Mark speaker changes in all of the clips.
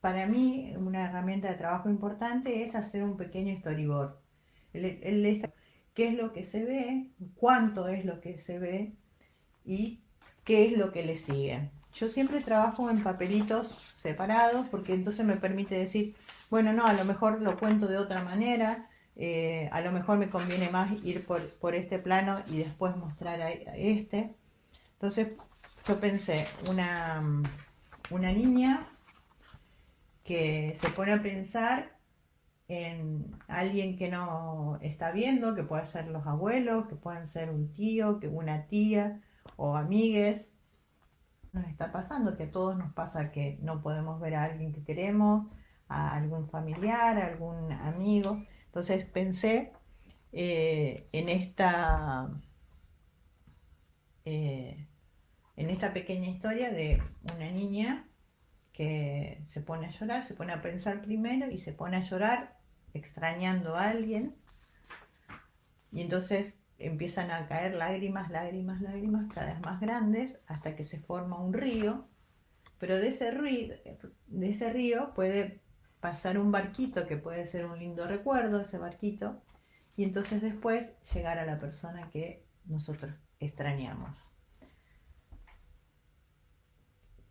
Speaker 1: para mí una herramienta de trabajo importante es hacer un pequeño storyboard. Qué es lo que se ve, cuánto es lo que se ve y qué es lo que le sigue. Yo siempre trabajo en papelitos separados porque entonces me permite decir, bueno, no, a lo mejor lo cuento de otra manera, a lo mejor me conviene más ir por este plano y después mostrar a este. Entonces yo pensé una niña que se pone a pensar en alguien que no está viendo, que puede ser los abuelos, que pueden ser un tío, que una tía o amigues. Nos está pasando, que a todos nos pasa que no podemos ver a alguien que queremos, a algún familiar, a algún amigo. Entonces pensé en eh, en esta pequeña historia de una niña que se pone a llorar, se pone a pensar primero y se pone a llorar extrañando a alguien, y entonces empiezan a caer lágrimas, lágrimas, lágrimas cada vez más grandes hasta que se forma un río, pero de ese río puede pasar un barquito que puede ser un lindo recuerdo, ese barquito, y entonces después llegar a la persona que nosotros extrañamos.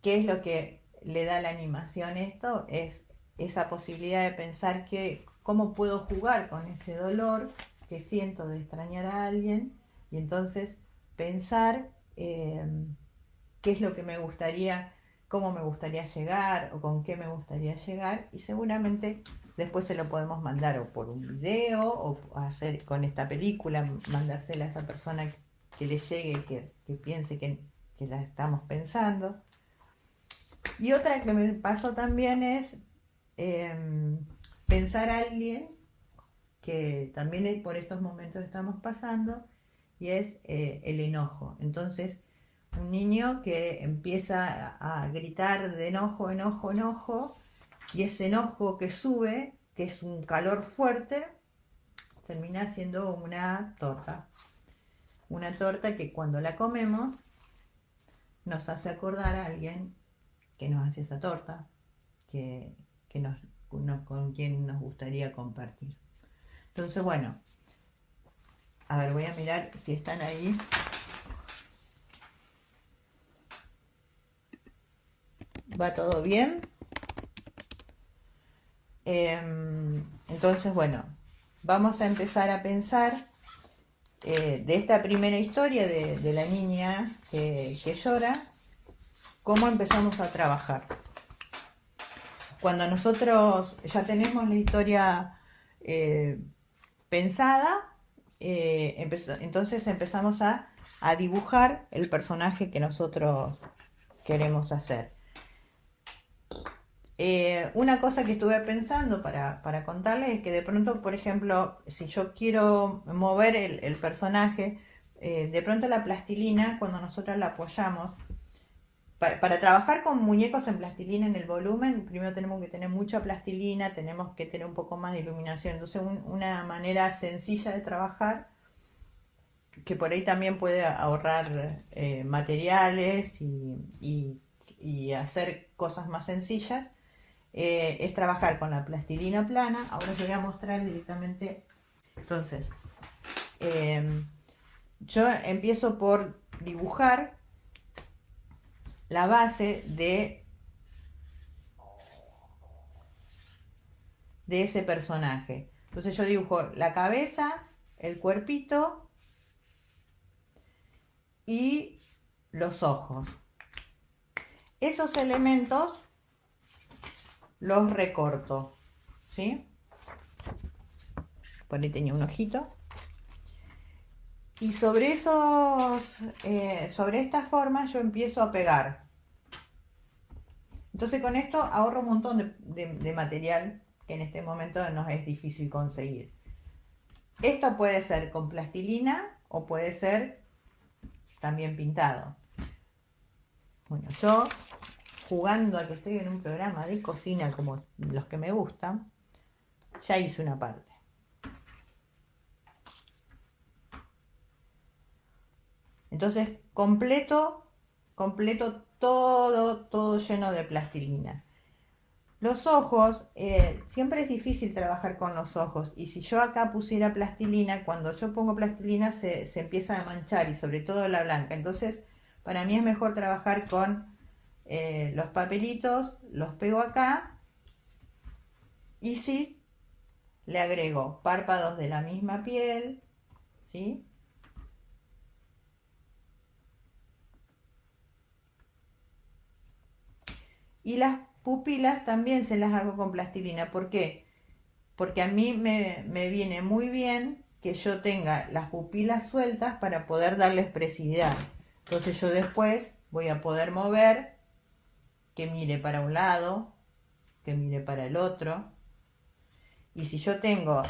Speaker 1: ¿Qué es lo que le da la animación esto? Es esa posibilidad de pensar que cómo puedo jugar con ese dolor que siento de extrañar a alguien, y entonces pensar qué es lo que me gustaría, cómo me gustaría llegar o con qué me gustaría llegar, y seguramente después se lo podemos mandar o por un video o hacer con esta película, mandársela a esa persona que le llegue, que piense que la estamos pensando. Y otra que me pasó también es eh, pensar a alguien que también por estos momentos estamos pasando, y es el enojo. Entonces, un niño que empieza a gritar de enojo, enojo, enojo, y ese enojo que sube, que es un calor fuerte, termina siendo una torta. Una torta que cuando la comemos nos hace acordar a alguien que nos hace esa torta, que, que con quien nos gustaría compartir. Entonces, bueno, a ver, voy a mirar si están ahí. ¿Va todo bien? Entonces, bueno, vamos a empezar a pensar de esta primera historia de la niña que llora, cómo empezamos a trabajar. Cuando nosotros ya tenemos la historia eh, pensada, entonces empezamos a dibujar el personaje que nosotros queremos hacer. Una cosa que estuve pensando para contarles es que de pronto, por ejemplo, si yo quiero mover el personaje, de pronto la plastilina, cuando nosotros la apoyamos, para trabajar con muñecos en plastilina en el volumen, primero tenemos que tener mucha plastilina, tenemos que tener un poco más de iluminación. Entonces, una manera sencilla de trabajar, que por ahí también puede ahorrar materiales y hacer cosas más sencillas, es trabajar con la plastilina plana. Ahora yo voy a mostrar directamente. Entonces, eh, yo empiezo por dibujar la base de ese personaje. Entonces yo dibujo la cabeza, el cuerpito y los ojos. Esos elementos los recorto, ¿sí? Por ahí tenía un ojito. Y sobre esta forma yo empiezo a pegar. Entonces con esto ahorro un montón de material que en este momento nos es difícil conseguir. Esto puede ser con plastilina o puede ser también pintado. Bueno, yo, jugando a que estoy en un programa de cocina como los que me gustan, ya hice una parte. Entonces completo todo lleno de plastilina. Los ojos, siempre es difícil trabajar con los ojos y si yo acá pusiera plastilina, cuando yo pongo plastilina se empieza a manchar y sobre todo la blanca. Entonces, para mí es mejor trabajar con los papelitos, los pego acá y sí, le agrego párpados de la misma piel, ¿sí? Y las pupilas también se las hago con plastilina. ¿Por qué? Porque a mí me viene muy bien que yo tenga las pupilas sueltas para poder darle expresividad. Entonces yo después voy a poder mover, que mire para un lado, que mire para el otro. Y si yo tengo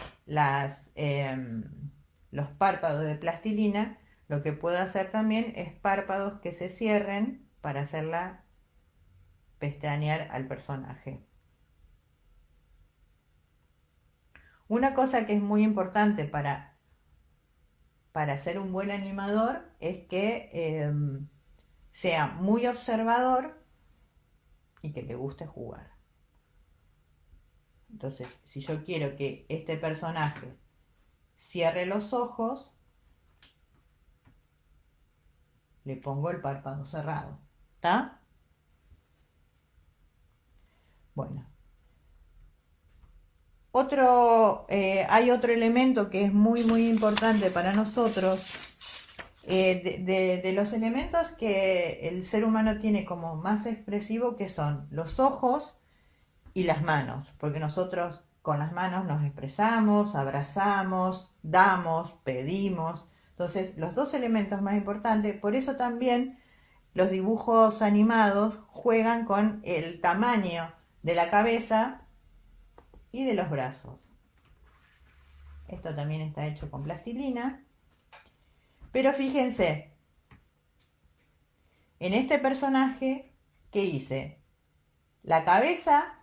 Speaker 1: los párpados de plastilina, lo que puedo hacer también es párpados que se cierren para hacerla pestañear al personaje. Una cosa que es muy importante para ser un buen animador es que sea muy observador y que le guste jugar. Entonces, si yo quiero que este personaje cierre los ojos, le pongo el párpado cerrado. ¿Está? Bueno. Hay otro elemento que es muy importante para nosotros. De los elementos que el ser humano tiene como más expresivo, que son los ojos y las manos, porque nosotros con las manos nos expresamos, abrazamos, damos, pedimos. Entonces, los dos elementos más importantes, por eso también los dibujos animados juegan con el tamaño de la cabeza y de los brazos. Esto también está hecho con plastilina. Pero fíjense, en este personaje, ¿qué hice? La cabeza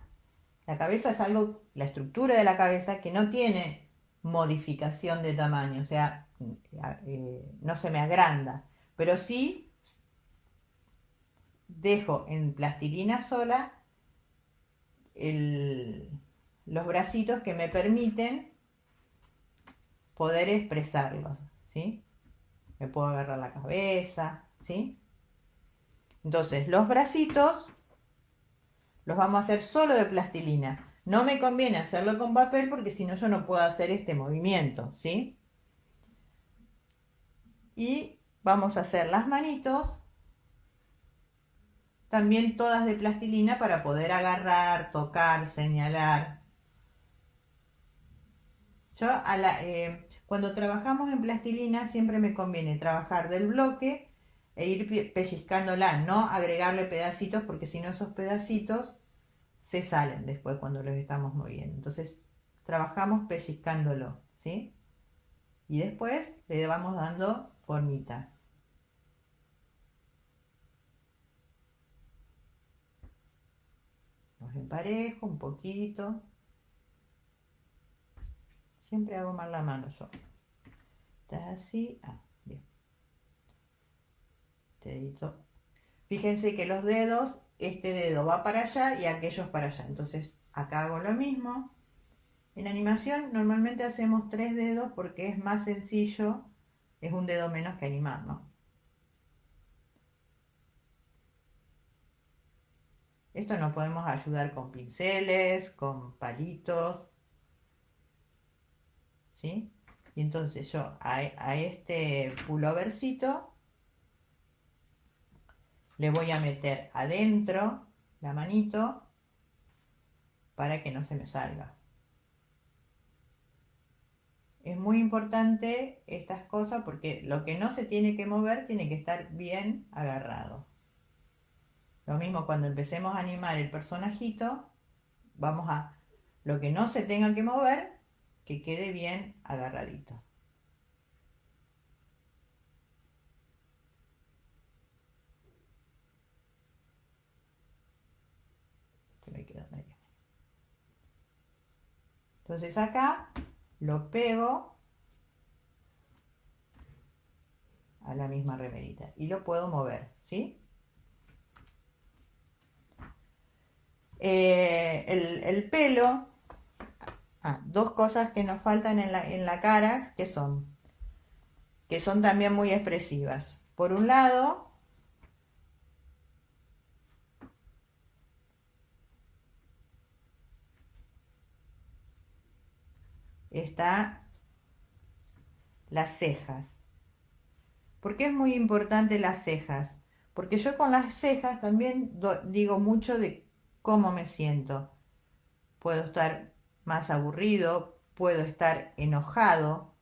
Speaker 1: es algo, la estructura de la cabeza que no tiene modificación de tamaño, o sea, no se me agranda, pero sí dejo en plastilina sola el- los bracitos que me permiten poder expresarlos, ¿sí? Me puedo agarrar la cabeza, ¿sí? Entonces, los bracitos los vamos a hacer solo de plastilina. No me conviene hacerlo con papel porque si no yo no puedo hacer este movimiento, ¿sí? Y vamos a hacer las manitos también todas de plastilina para poder agarrar, tocar, señalar. Cuando trabajamos en plastilina siempre me conviene trabajar del bloque e ir pellizcándola, no agregarle pedacitos porque si no esos pedacitos se salen después cuando los estamos moviendo. Entonces trabajamos pellizcándolo, ¿sí? Y después le vamos dando formita. Los emparejo un poquito. Siempre hago mal la mano yo. Estás así. Ah, bien. Dedito. Fíjense que los dedos, este dedo va para allá y aquellos para allá. Entonces acá hago lo mismo. En animación normalmente hacemos 3 dedos porque es más sencillo, es un dedo menos que animar, ¿no? Esto nos podemos ayudar con pinceles, con palitos, ¿sí? Y entonces yo a este pullovercito le voy a meter adentro la manito para que no se me salga. Es muy importante estas cosas porque lo que no se tiene que mover tiene que estar bien agarrado. Lo mismo cuando empecemos a animar el personajito, lo que no se tenga que mover, que quede bien agarradito. Se me quedó medio. Entonces acá lo pego a la misma remerita y lo puedo mover, ¿sí? El pelo, dos cosas que nos faltan en la cara, que son también muy expresivas. Por un lado, está las cejas. ¿Por qué es muy importante las cejas? Porque yo con las cejas también digo mucho de cómo me siento. Puedo estar más aburrido, puedo estar enojado.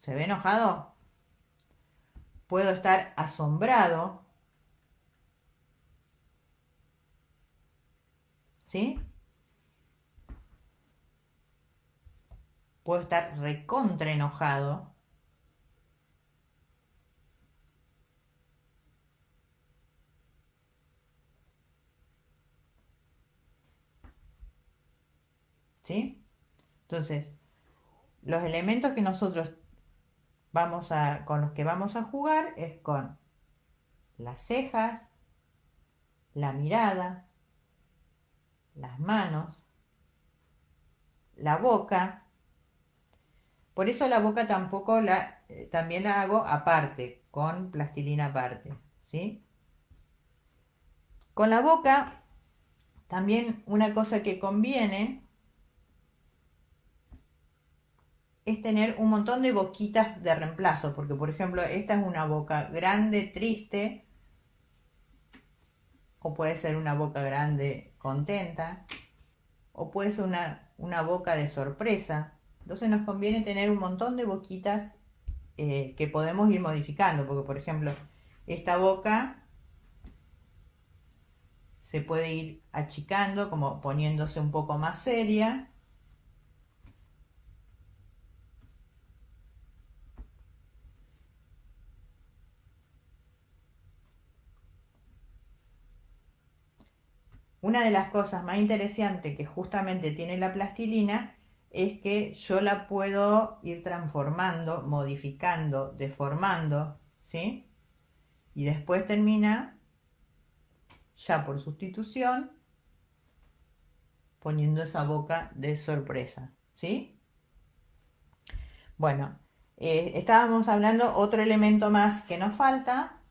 Speaker 1: ¿Se ve enojado? Puedo estar asombrado, ¿sí? Puedo estar recontra enojado. ¿Sí? Entonces, los elementos que nosotros con los que vamos a jugar es con las cejas, la mirada, las manos, la boca. Por eso la boca también la hago aparte, con plastilina aparte, ¿sí? Con la boca, también una cosa que conviene es tener un montón de boquitas de reemplazo, porque por ejemplo, esta es una boca grande, triste, o puede ser una boca grande, contenta, o puede ser una boca de sorpresa. Entonces nos conviene tener un montón de boquitas que podemos ir modificando, porque por ejemplo, esta boca se puede ir achicando, como poniéndose un poco más seria. Una de las cosas más interesantes que justamente tiene la plastilina es que yo la puedo ir transformando, modificando, deformando, ¿sí? Y después termina, ya por sustitución, poniendo esa boca de sorpresa, ¿sí? Bueno, estábamos hablando otro elemento más que nos falta.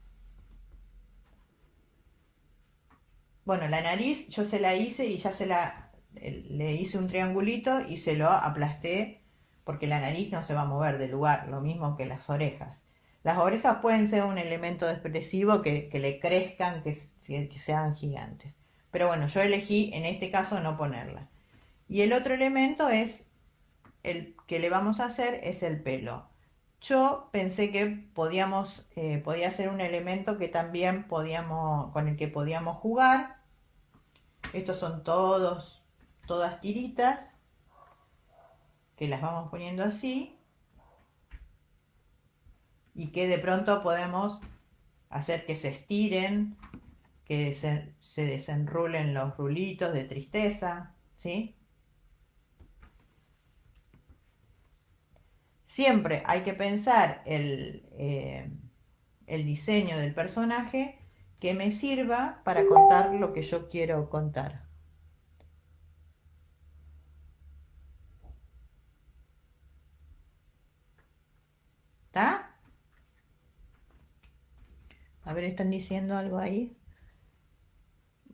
Speaker 1: Bueno, la nariz yo se la hice y le hice un triangulito y se lo aplasté porque la nariz no se va a mover del lugar, lo mismo que las orejas. Las orejas pueden ser un elemento expresivo que le crezcan, que sean gigantes. Pero bueno, yo elegí en este caso no ponerla. Y el otro elemento el que le vamos a hacer es el pelo. Yo pensé que podía ser un elemento que también con el que podíamos jugar. Estos son todas tiritas que las vamos poniendo así y que de pronto podemos hacer que se estiren, que se desenrulen los rulitos de tristeza, ¿sí? Siempre hay que pensar el diseño del personaje que me sirva para contar lo que yo quiero contar. ¿Está? A ver, ¿están diciendo algo ahí?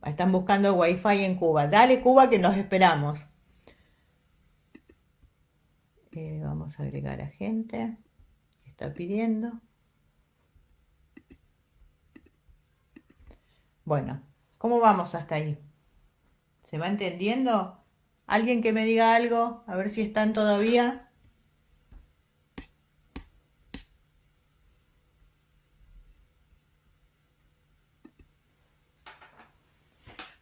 Speaker 1: Están buscando wifi en Cuba. Dale, Cuba, que nos esperamos. Vamos a agregar a gente que está pidiendo. Bueno, ¿cómo vamos hasta ahí? ¿Se va entendiendo? ¿Alguien que me diga algo? A ver si están todavía.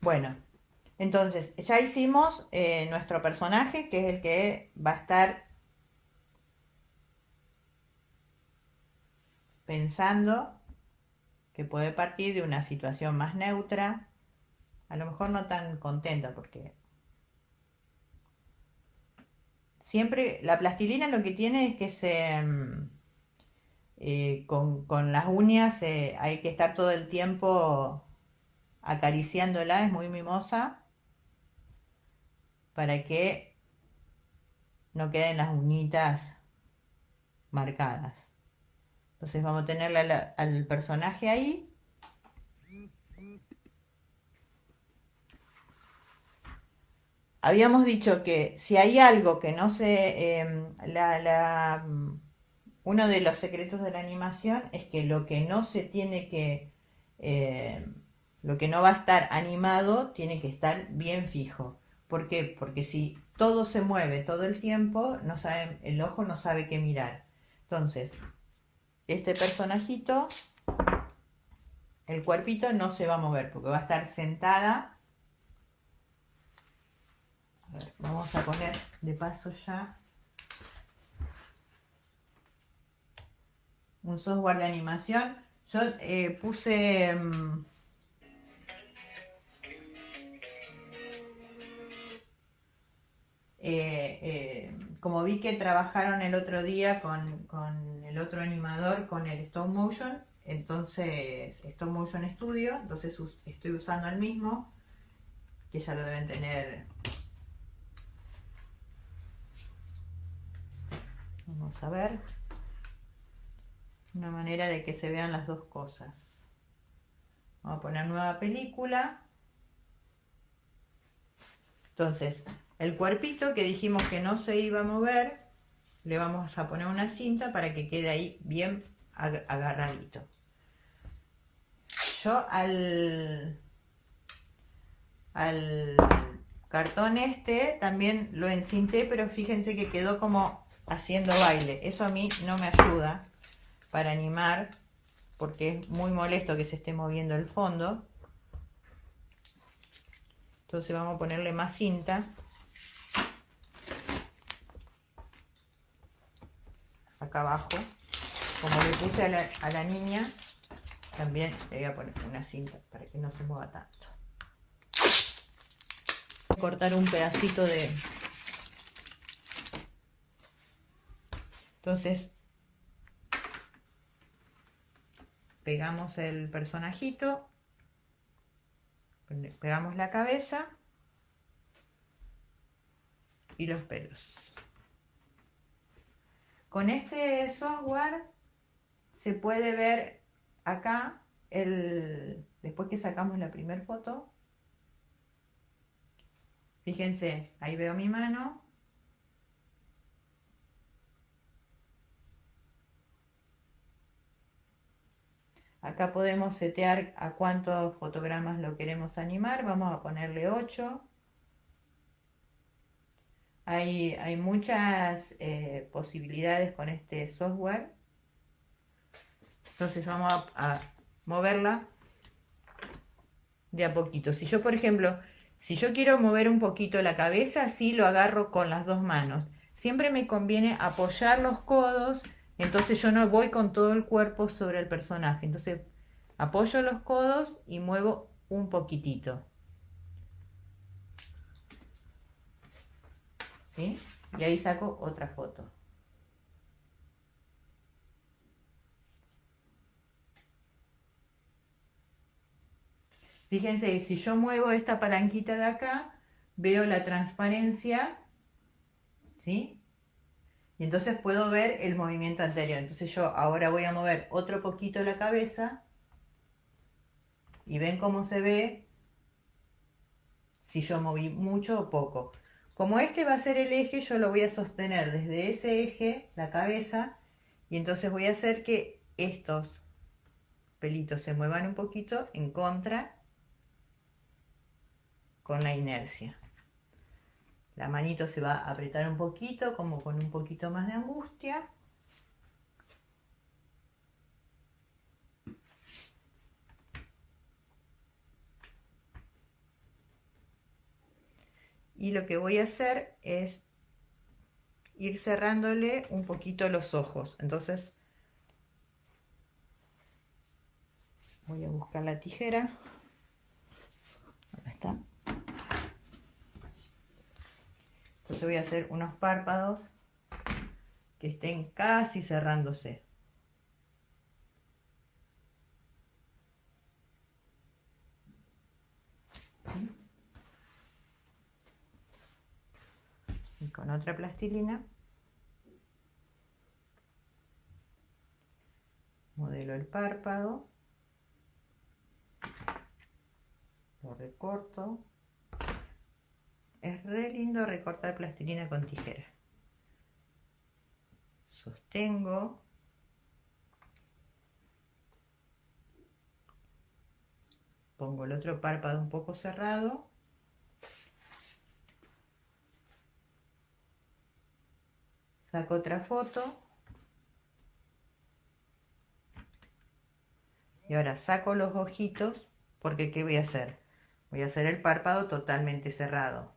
Speaker 1: Bueno, entonces ya hicimos nuestro personaje, que es el que va a estar pensando que puede partir de una situación más neutra, a lo mejor no tan contenta, porque siempre, la plastilina lo que tiene es que con las uñas hay que estar todo el tiempo acariciándola, es muy mimosa, para que no queden las uñitas marcadas. Entonces vamos a tenerle al personaje ahí. Habíamos dicho que si hay algo que no se... uno de los secretos de la animación es que lo que no se tiene que... lo que no va a estar animado tiene que estar bien fijo. ¿Por qué? Porque si todo se mueve todo el tiempo, no sabe, el ojo no sabe qué mirar. Entonces, este personajito, el cuerpito no se va a mover porque va a estar sentada. A ver, vamos a poner de paso ya un software de animación. Yo puse como vi que trabajaron el otro día con el otro animador, con el Stop Motion, entonces Stop Motion Studio, entonces estoy usando el mismo, que ya lo deben tener. Vamos a ver una manera de que se vean las dos cosas. Vamos a poner nueva película. Entonces, el cuerpito que dijimos que no se iba a mover, le vamos a poner una cinta para que quede ahí bien agarradito. Yo al cartón este también lo encinté, pero fíjense que quedó como haciendo baile. Eso a mí no me ayuda para animar, porque es muy molesto que se esté moviendo el fondo. Entonces vamos a ponerle más cinta. Acá abajo. Como le puse a la niña, también le voy a poner una cinta para que no se mueva tanto. Voy a cortar un pedacito de... Entonces, pegamos el personajito, pegamos la cabeza y los pelos. Con este software se puede ver acá, después que sacamos la primera foto, fíjense, ahí veo mi mano. Acá podemos setear a cuántos fotogramas lo queremos animar. Vamos a ponerle 8. Hay muchas posibilidades con este software. Entonces vamos a moverla de a poquito. Si yo, por ejemplo, si yo quiero mover un poquito la cabeza, sí lo agarro con las dos manos. Siempre me conviene apoyar los codos, entonces yo no voy con todo el cuerpo sobre el personaje. Entonces apoyo los codos y muevo un poquitito. ¿Sí? Y ahí saco otra foto. Fíjense, si yo muevo esta palanquita de acá, veo la transparencia, ¿sí? Y entonces puedo ver el movimiento anterior. Entonces yo ahora voy a mover otro poquito la cabeza y ven cómo se ve si yo moví mucho o poco. Como este va a ser el eje, yo lo voy a sostener desde ese eje, la cabeza, y entonces voy a hacer que estos pelitos se muevan un poquito en contra con la inercia. La manito se va a apretar un poquito, como con un poquito más de angustia. Y lo que voy a hacer es ir cerrándole un poquito los ojos. Entonces voy a buscar la tijera. Acá está. Entonces voy a hacer unos párpados que estén casi cerrándose. ¿Sí? Y con otra plastilina modelo el párpado, lo recorto. Es re lindo recortar plastilina con tijera. Sostengo. Pongo el otro párpado un poco cerrado. Saco otra foto. Y ahora saco los ojitos, porque ¿qué voy a hacer? Voy a hacer el párpado totalmente cerrado.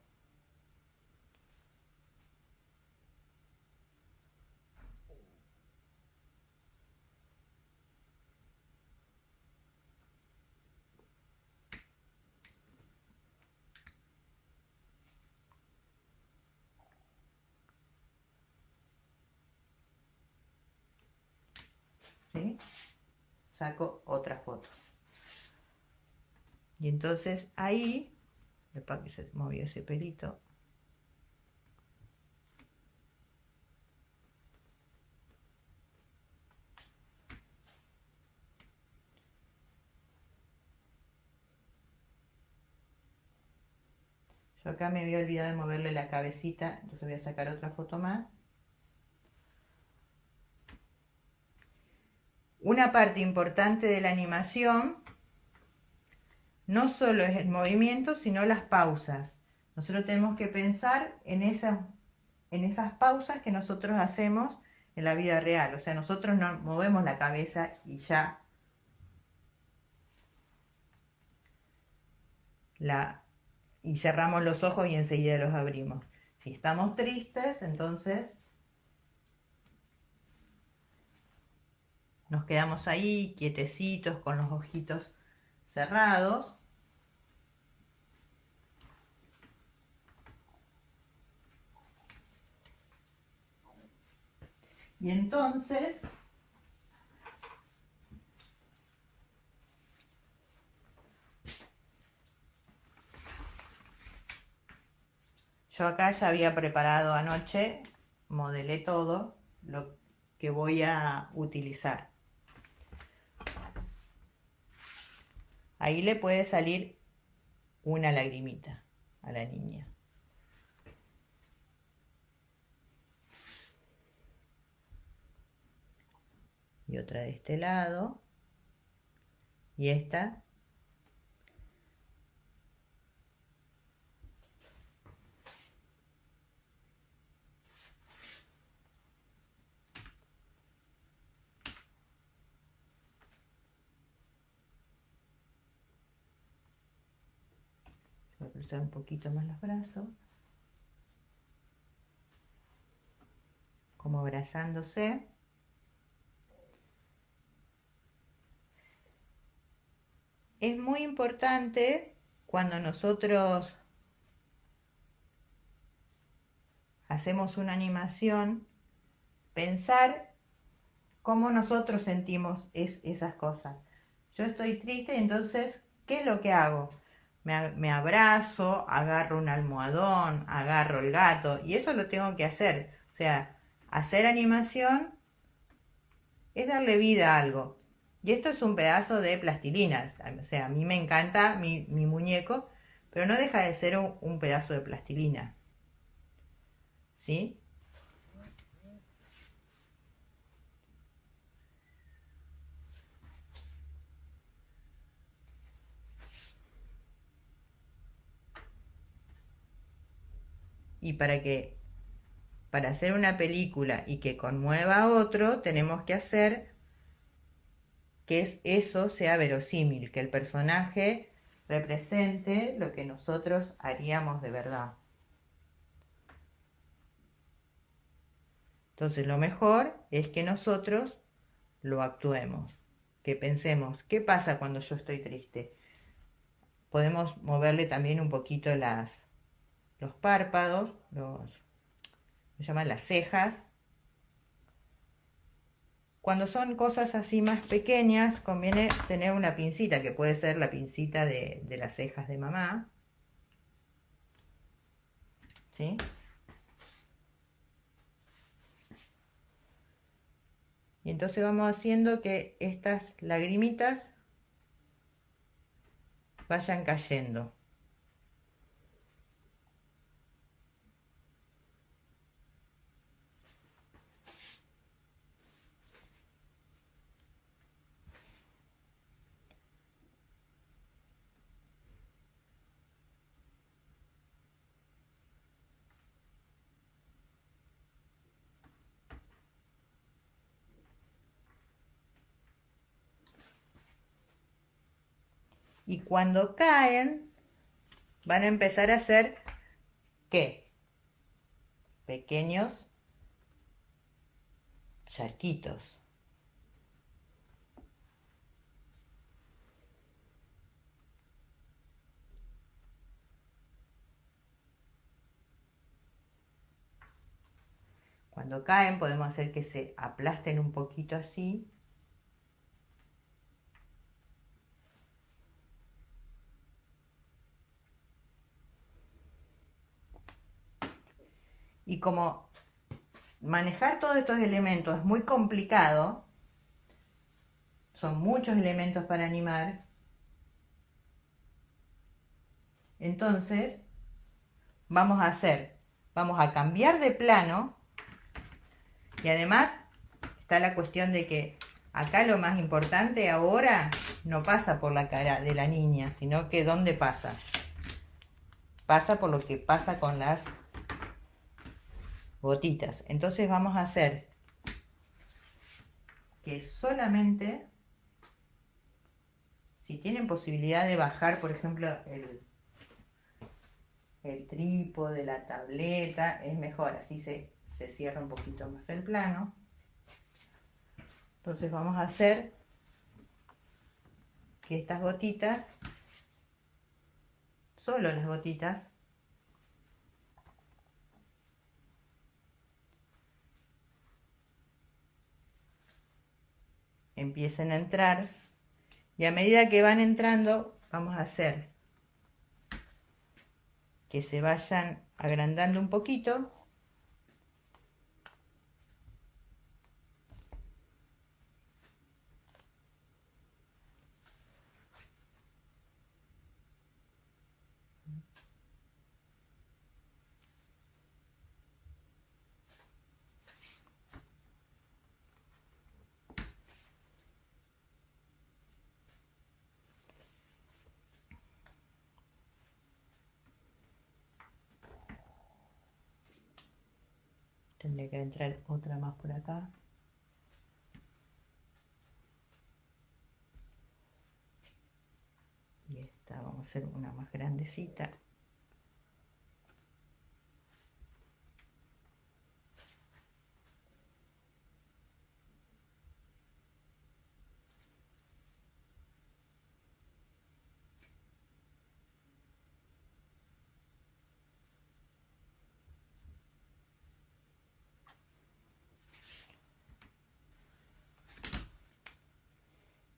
Speaker 1: ¿Sí? Saco otra foto. Y entonces ahí, para que se movió ese pelito, yo acá me había olvidado de moverle la cabecita, entonces voy a sacar otra foto más. Una parte importante de la animación no solo es el movimiento, sino las pausas. Nosotros tenemos que pensar en esas pausas que nosotros hacemos en la vida real. O sea, nosotros no movemos la cabeza y ya y cerramos los ojos y enseguida los abrimos. Si estamos tristes, entonces nos quedamos ahí quietecitos con los ojitos cerrados. Y entonces yo acá ya había preparado anoche, modelé todo lo que voy a utilizar. Ahí le puede salir una lagrimita a la niña. Y otra de este lado. Y esta. Voy a cruzar un poquito más los brazos. Como abrazándose. Es muy importante cuando nosotros hacemos una animación, pensar cómo nosotros sentimos esas cosas. Yo estoy triste, entonces, ¿qué es lo que hago? Me abrazo, agarro un almohadón, agarro el gato, y eso lo tengo que hacer. O sea, hacer animación es darle vida a algo. Y esto es un pedazo de plastilina. O sea, a mí me encanta mi muñeco, pero no deja de ser un pedazo de plastilina. ¿Sí? Y para hacer una película y que conmueva a otro, tenemos que hacer que eso sea verosímil, que el personaje represente lo que nosotros haríamos de verdad. Entonces lo mejor es que nosotros lo actuemos, que pensemos, ¿qué pasa cuando yo estoy triste? Podemos moverle también un poquito los párpados, se llaman las cejas. Cuando son cosas así más pequeñas, conviene tener una pincita, que puede ser la pincita de las cejas de mamá, ¿sí? Y entonces vamos haciendo que estas lagrimitas vayan cayendo. Y cuando caen, van a empezar a hacer, ¿qué? Pequeños charquitos. Cuando caen podemos hacer que se aplasten un poquito así. Y como manejar todos estos elementos es muy complicado, son muchos elementos para animar, entonces vamos a cambiar de plano, y además está la cuestión de que acá lo más importante ahora no pasa por la cara de la niña, sino que ¿dónde pasa? Pasa por lo que pasa con las gotitas. Entonces vamos a hacer que solamente, si tienen posibilidad de bajar, por ejemplo, el trípode, la tableta, es mejor, así se cierra un poquito más el plano. Entonces vamos a hacer que estas gotitas, solo las gotitas, empiecen a entrar, y a medida que van entrando vamos a hacer que se vayan agrandando un poquito. Tendría que entrar otra más por acá. Y esta vamos a hacer una más grandecita.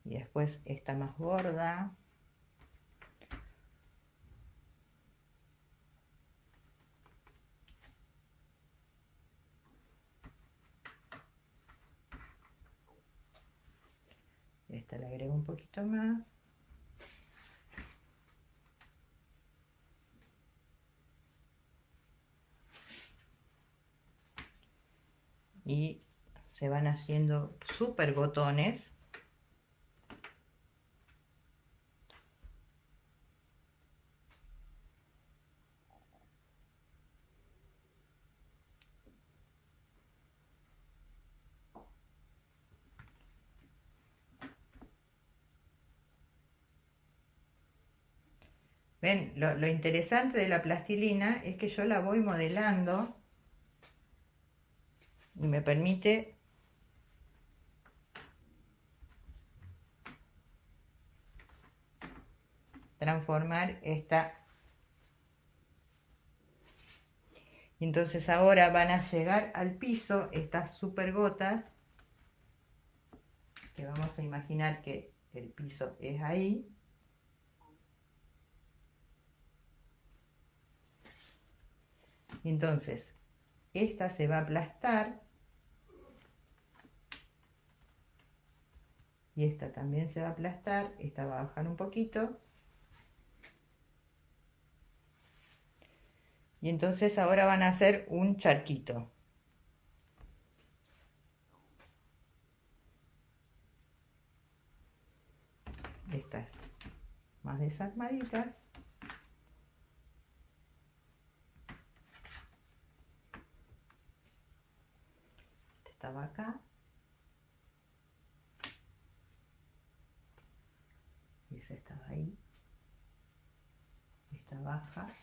Speaker 1: Y después esta más gorda. Esta le agrego un poquito más. Y se van haciendo súper botones. Ven, lo interesante de la plastilina es que yo la voy modelando y me permite transformar esta. Y entonces ahora van a llegar al piso estas super gotas, que vamos a imaginar que el piso es ahí. Y entonces esta se va a aplastar y esta también se va a aplastar, esta va a bajar un poquito. Y entonces ahora van a hacer un charquito. Estas más desarmaditas. Esta estaba acá. Y esa estaba ahí. Esta baja.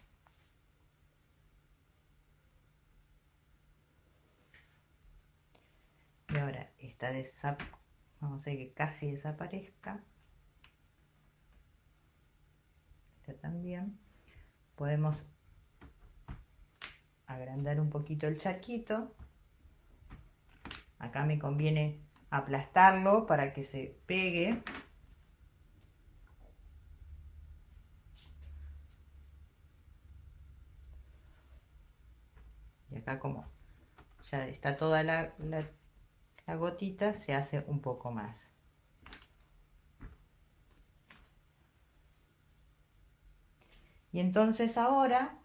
Speaker 1: Y ahora esta vamos a hacer que casi desaparezca. Esta también. Podemos agrandar un poquito el charquito. Acá me conviene aplastarlo para que se pegue. Y acá como ya está toda la gotita, se hace un poco más. Y entonces ahora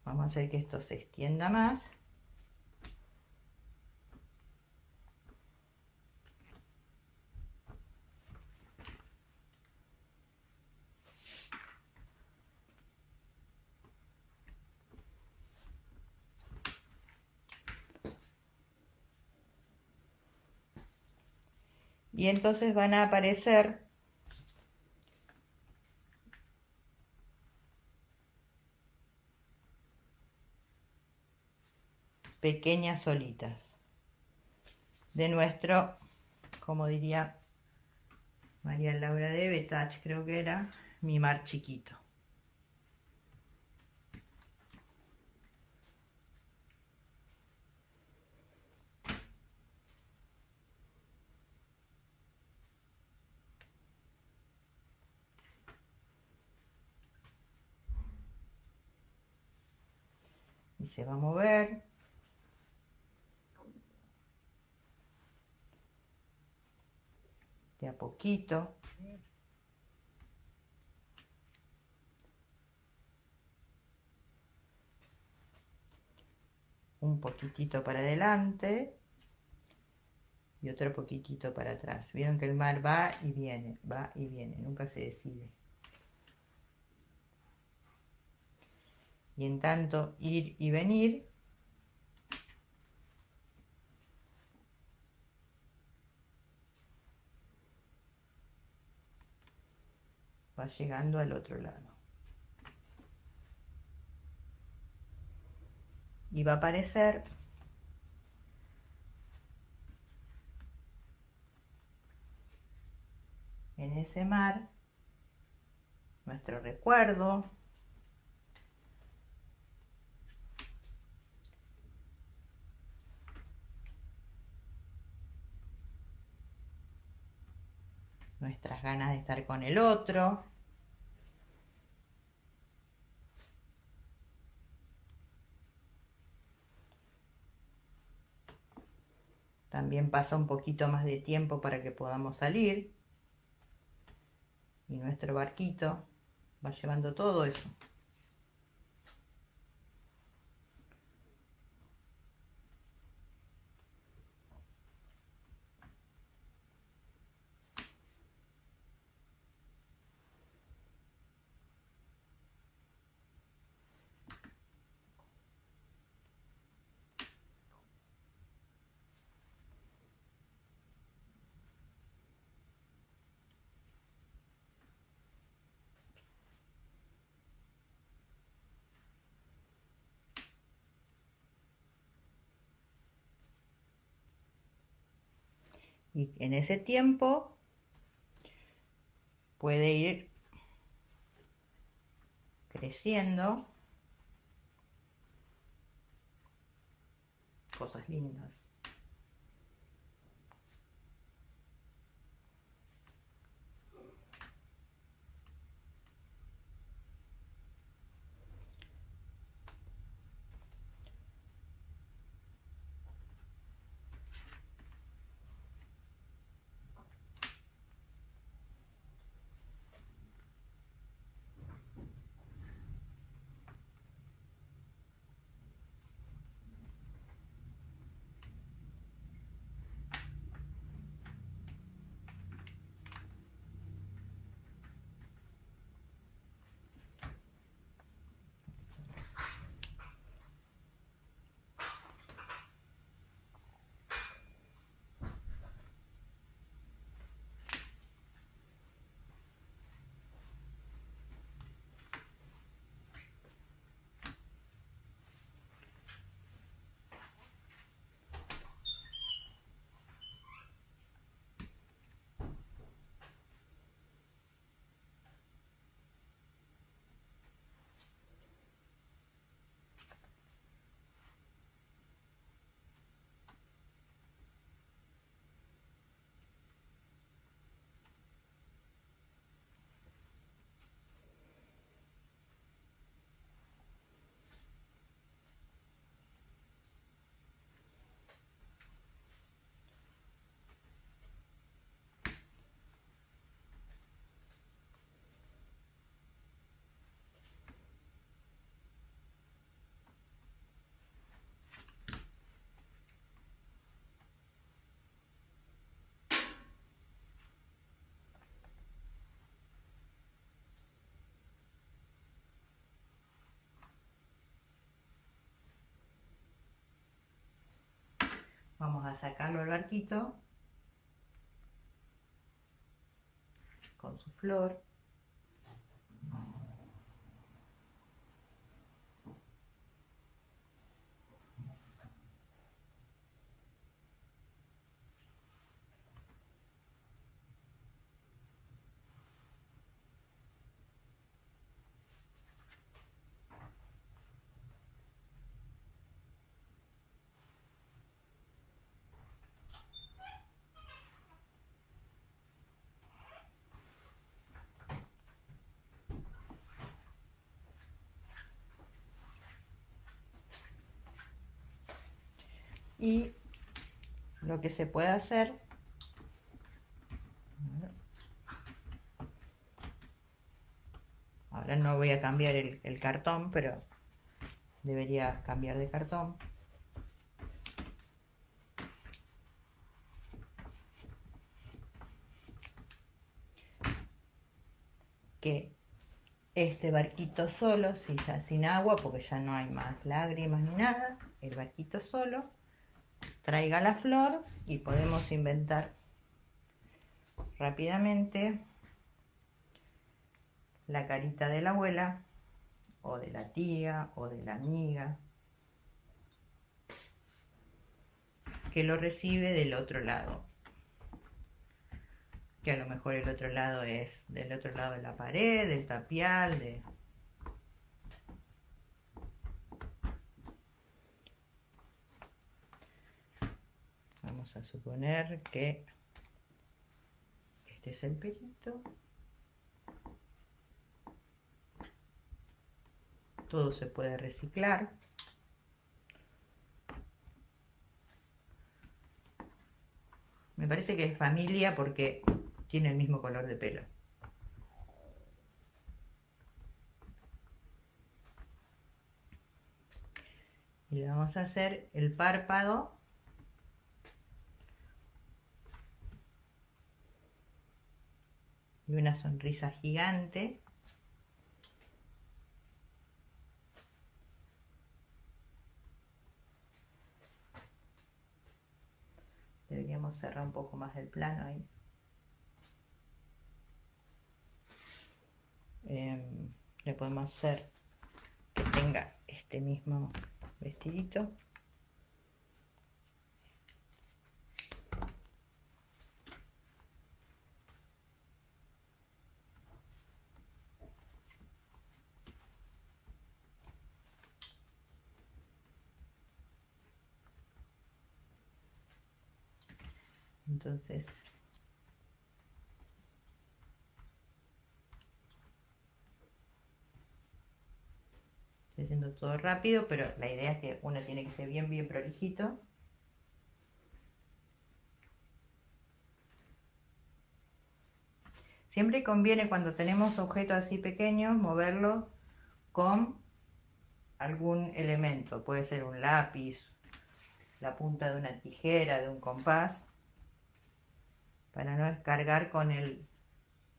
Speaker 1: vamos a hacer que esto se extienda más. Y entonces van a aparecer pequeñas olitas de nuestro, como diría María Laura de Betach, creo que era, mi mar chiquito. Y se va a mover. De a poquito. Un poquitito para adelante. Y otro poquitito para atrás. Vieron que el mar va y viene, nunca se decide. Y en tanto ir y venir, va llegando al otro lado. Y va a aparecer en ese mar nuestro recuerdo, nuestras ganas de estar con el otro, también pasa un poquito más de tiempo para que podamos salir y nuestro barquito va llevando todo eso. Y en ese tiempo puede ir creciendo cosas lindas. Vamos a sacarlo al barquito con su flor. Y lo que se puede hacer, ahora no voy a cambiar el cartón, pero debería cambiar de cartón. Que este barquito solo, si ya sin agua, porque ya no hay más lágrimas ni nada, el barquito solo traiga la flor y podemos inventar rápidamente la carita de la abuela o de la tía o de la amiga que lo recibe del otro lado, que a lo mejor el otro lado es del otro lado de la pared, del tapial, vamos a suponer que este es el pelito. Todo se puede reciclar. Me parece que es familia porque tiene el mismo color de pelo. Y le vamos a hacer el párpado y una sonrisa gigante. Deberíamos cerrar un poco más el plano ahí. Le podemos hacer que tenga este mismo vestidito. Entonces, estoy haciendo todo rápido, pero la idea es que uno tiene que ser bien prolijito. Siempre conviene cuando tenemos objetos así pequeños moverlos con algún elemento. Puede ser un lápiz, la punta de una tijera, de un compás, para no descargar con el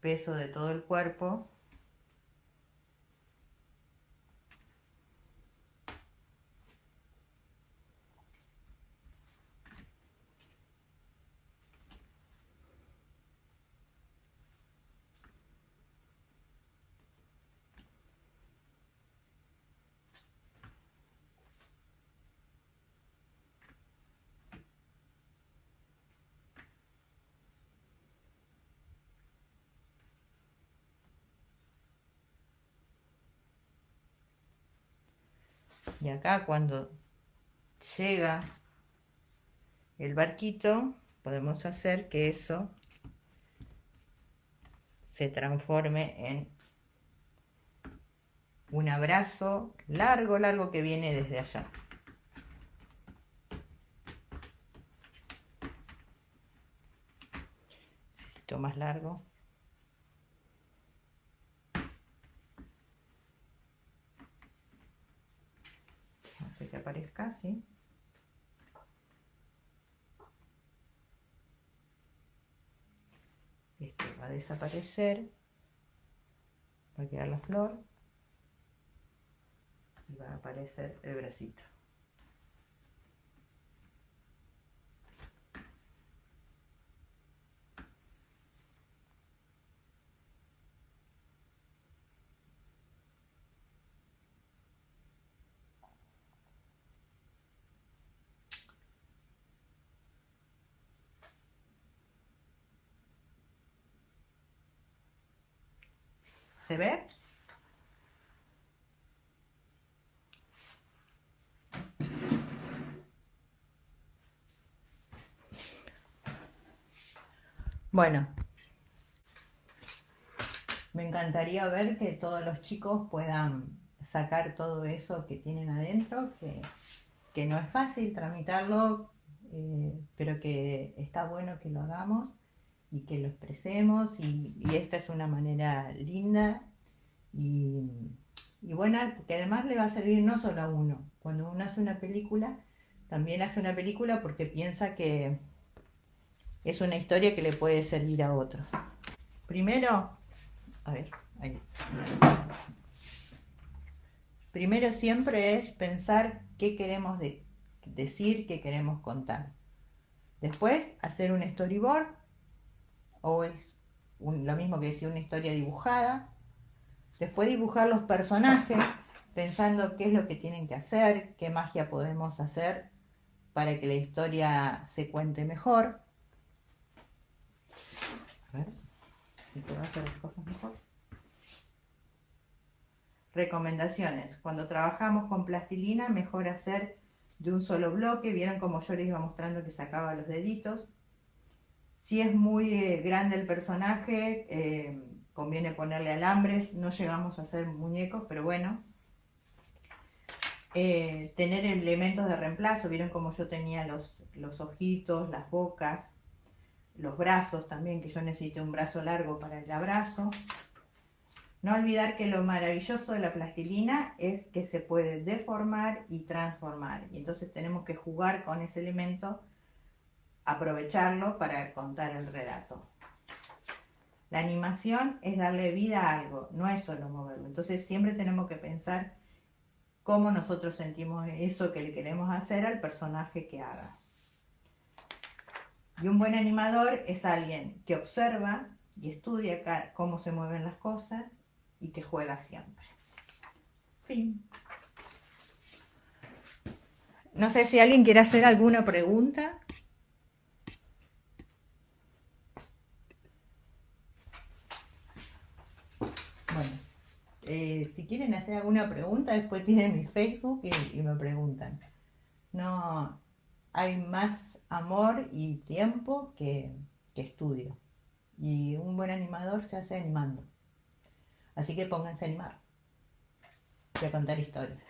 Speaker 1: peso de todo el cuerpo. Y acá cuando llega el barquito, podemos hacer que eso se transforme en un abrazo largo que viene desde allá. Necesito más largo. Hace que aparezca así. Este va a desaparecer, va a quedar la flor y va a aparecer el bracito. ¿Se ve? Bueno, me encantaría ver que todos los chicos puedan sacar todo eso que tienen adentro, que no es fácil tramitarlo, pero que está bueno que lo hagamos y que lo expresemos, y esta es una manera linda y, y buena, que además le va a servir no solo a uno. Cuando uno hace una película, también hace una película porque piensa que es una historia que le puede servir a otros. Primero, a ver, ahí. Primero siempre es pensar qué queremos decir, qué queremos contar. Después, hacer un storyboard, o es lo mismo que decir una historia dibujada. Después dibujar los personajes, pensando qué es lo que tienen que hacer, qué magia podemos hacer para que la historia se cuente mejor. A ver si puedo hacer las cosas mejor. Recomendaciones. Cuando trabajamos con plastilina, mejor hacer de un solo bloque. Vieron como yo les iba mostrando que sacaba los deditos. Si es muy grande el personaje, conviene ponerle alambres. No llegamos a hacer muñecos, pero bueno. Tener elementos de reemplazo. Vieron como yo tenía los ojitos, las bocas, los brazos también, que yo necesité un brazo largo para el abrazo. No olvidar que lo maravilloso de la plastilina es que se puede deformar y transformar. Y entonces tenemos que jugar con ese elemento, aprovecharlo para contar el relato. La animación es darle vida a algo, no es solo moverlo. Entonces siempre tenemos que pensar cómo nosotros sentimos eso que le queremos hacer al personaje que haga. Y un buen animador es alguien que observa y estudia cómo se mueven las cosas y que juega siempre. Fin. No sé si alguien quiere hacer alguna pregunta. Bueno, si quieren hacer alguna pregunta, después tienen mi Facebook y me preguntan. No hay más amor y tiempo que estudio. Y un buen animador se hace animando. Así que pónganse a animar y a contar historias.